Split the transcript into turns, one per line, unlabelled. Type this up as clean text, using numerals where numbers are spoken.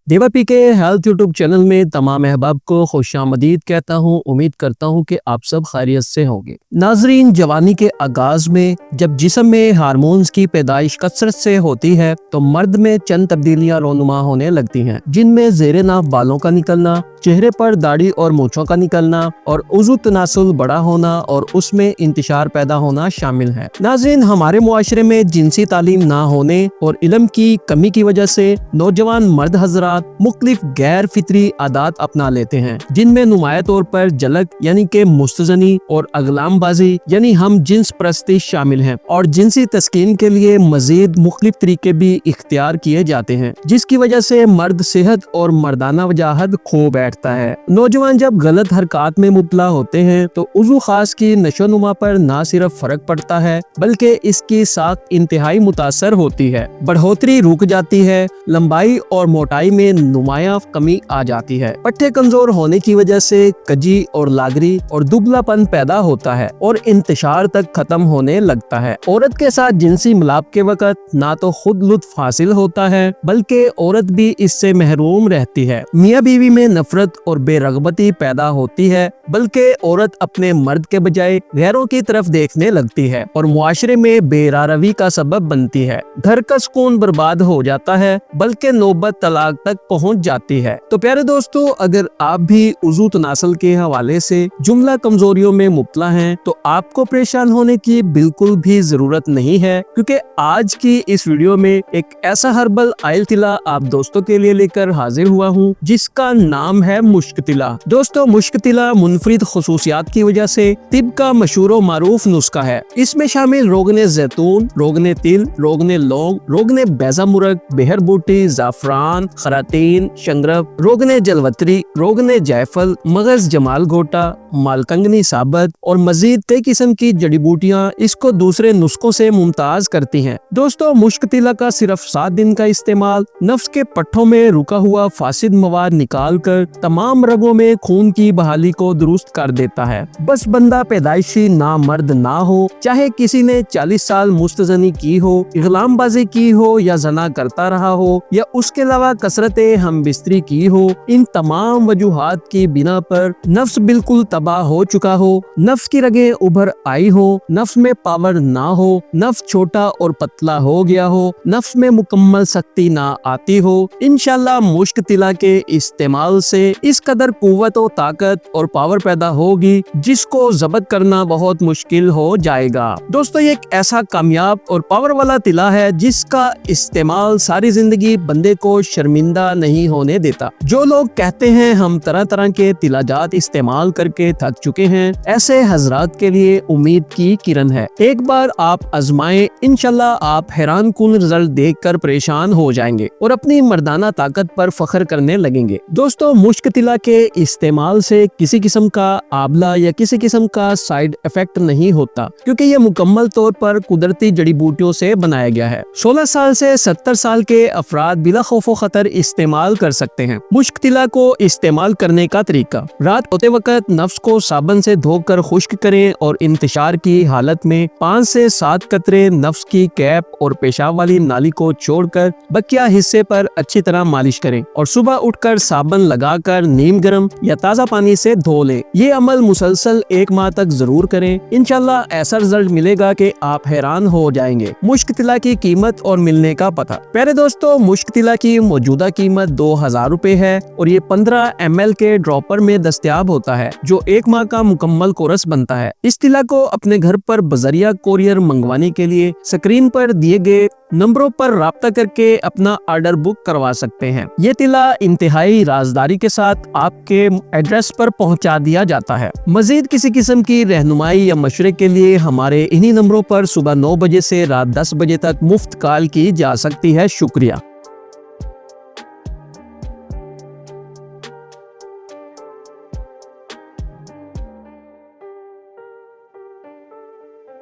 देवा पी के health YouTube channel में तमाम अहबाब को खुशामदीद कहता हूँ। उम्मीद करता हूँ कि आप सब खैरियत से होंगे। नाजरीन, जवानी के आगाज में जब जिस्म में हार्मोन्स की पैदाइश कसरत से होती है तो मर्द में चंद तब्दीलियां रोनुमा होने लगती हैं, जिनमें ज़ेरे नाफ बालों का निकलना, चेहरे पर दाढ़ी और मूंछों का निकलना और उज़ू तनासुल बड़ा होना और उसमें इंतशार पैदा होना शामिल है। नाज़रीन, हमारे मुआशरे में जिनसी तालीम ना होने और इल्म की कमी की वजह से नौजवान मर्द हजरात मुख्तलिफ गैर फितरी आदात अपना लेते हैं, जिनमें नुमाया तौर पर जलक यानी कि मुस्तजनी और अगलामबाजी यानी हम जिन्स परस्ती शामिल हैं और जिनसी तस्कीन के लिए मजीद मुख्तलिफ तरीके भी इख्तियार किए जाते हैं, जिसकी वजह से मर्द सेहत और मर्दाना वजाहत खो बैठता है। नौजवान जब गलत हरकत में मुबतला होते हैं तो उज़ू खास की नशोनुमा पर न सिर्फ फर्क पड़ता है बल्कि इसकी साख इंतहाई मुतासर होती है। बढ़ोतरी रुक जाती है, लंबाई और मोटाई में नुमाया कमी आ जाती है। पट्टे कमजोर होने की वजह से कजी और लागरी और दुबलापन पैदा होता है और इंतशार तक खत्म होने लगता है। औरत के साथ जिनसी मिलाप के वक्त ना तो खुद लुत्फ हासिल होता है बल्कि औरत भी इससे महरूम रहती है। मियाँ बीवी में नफरत और बेरगबती पैदा होती है बल्कि औरत अपने मर्द के बजाय गैरों की तरफ देखने लगती है और मुआशरे में बेरारवी का सबब बनती है। घर का सुकून बर्बाद हो जाता है बल्कि नौबत तलाक तक पहुंच जाती है। तो प्यारे दोस्तों, अगर आप भी उज़ू तनासल के हवाले से जुमला कमजोरियों में मुब्तला हैं तो आपको परेशान होने की बिल्कुल भी जरूरत नहीं है, क्योंकि आज की इस वीडियो में एक ऐसा हर्बल आयल तिला आप दोस्तों के लिए लेकर हाजिर हुआ हूँ जिसका नाम है मुश्क तिला। दोस्तों, मुश्क तिला मुनफरिद खुसूसियात की वजह से तिब का मशहूर और मारूफ नुस्खा है। इसमें शामिल रोगने जैतून, रोगने तिल, रोगने लौंग, रोगने बैजा मुरग, बेहर बूटी, जाफरान, खरातीन, शंगरब, रोगने जलवतरी, रोगने जायफल, मगज जमाल गोटा, मालकंगनी साबत और मजीद कई किस्म की जड़ी बूटियाँ इसको दूसरे नुस्खों से मुमताज करती हैं। दोस्तों, मुश्क तिला का सिर्फ 7 दिन का इस्तेमाल नफ्स के पट्टों में रुका हुआ फासिद मवाद निकाल कर तमाम रगों में खून की बहाली को दुरुस्त कर देता है। बस बंदा पैदाइशी नामर्द ना हो, चाहे किसी ने 40 साल मुस्तजनी की हो, इगलामबाजी की हो या जना करता रहा हो या उसके अलावा कसरतें हम बिस्तरी की हो, इन तमाम वजूहात की बिना पर नफ्स बिल्कुल तबाह हो चुका हो, नफ्स की रगें उभर आई हो, नफ्स में पावर ना हो, नफ्स छोटा और पतला हो गया हो, नफ्स में मुकम्मल शक्ति ना आती हो, इंशाल्लाह मुश्क तिला के इस्तेमाल से इस कदर कुव्वत और ताकत और पावर पैदा होगी जिसको जब्त करना बहुत मुश्किल हो जाएगा। दोस्तों, ये एक ऐसा कामयाब और पावर वाला तिला है जिसका इस्तेमाल सारी जिंदगी बंदे को शर्मिंदा नहीं होने देता। जो लोग कहते हैं हम तरह तरह के तिलाजात इस्तेमाल करके थक चुके हैं, ऐसे हजरात के लिए उम्मीद की किरण है। एक बार आप आजमाएं, इंशाल्लाह आप हैरान कुन रिजल्ट देखकर परेशान हो जाएंगे और अपनी मर्दाना ताकत पर फख्र करने लगेंगे। दोस्तों, मुश्क तिला के इस्तेमाल से किसी किस्म का आबला या किसी किस्म का साइड इफेक्ट नहीं होता, क्योंकि ये मुकम्मल तौर पर कुदरती जड़ी बूटियों से बनाया गया है। 16 साल से 70 साल के अफराद बिला खौफो खतर इस्तेमाल कर सकते हैं। मुश्क तिला को इस्तेमाल करने का तरीका: रात होते वक्त नफ्स को साबन से धोकर खुश्क करें और इंतशार की हालत में 5 से 7 कतरे नफ्स की कैप और पेशाब वाली नाली को छोड़कर बकिया हिस्से पर अच्छी तरह मालिश करें और सुबह उठकर साबन लगाकर नीम गर्म या ताज़ा पानी से धो लें। ये अमल मुसलसल 1 माह तक जरूर करें। इंशाल्लाह ऐसा रिजल्ट मिलेगा कि आप हैरान हो जाएंगे। मुश्क तिला की कीमत और मिलने का पता: प्यारे दोस्तों, मुश्क तिला की मौजूदा कीमत 2000 रुपए है और ये 15 ml के ड्रॉपर में दस्तयाब होता है, जो 1 माह का मुकम्मल कोर्स बनता है। इस तिला को अपने घर पर बजरिया कोरियर मंगवाने के लिए स्क्रीन पर दिए गए नंबरों पर राब्ता करके अपना ऑर्डर बुक करवा सकते हैं। ये तिला इंतहाई राजदारी के साथ आपके एड्रेस पर पहुंचा दिया जाता है। मजीद किसी किस्म की रहनुमाई या मशवरे के लिए हमारे इन्हीं नंबरों पर सुबह 9 बजे से रात 10 बजे तक मुफ्त कॉल की जा सकती है। शुक्रिया।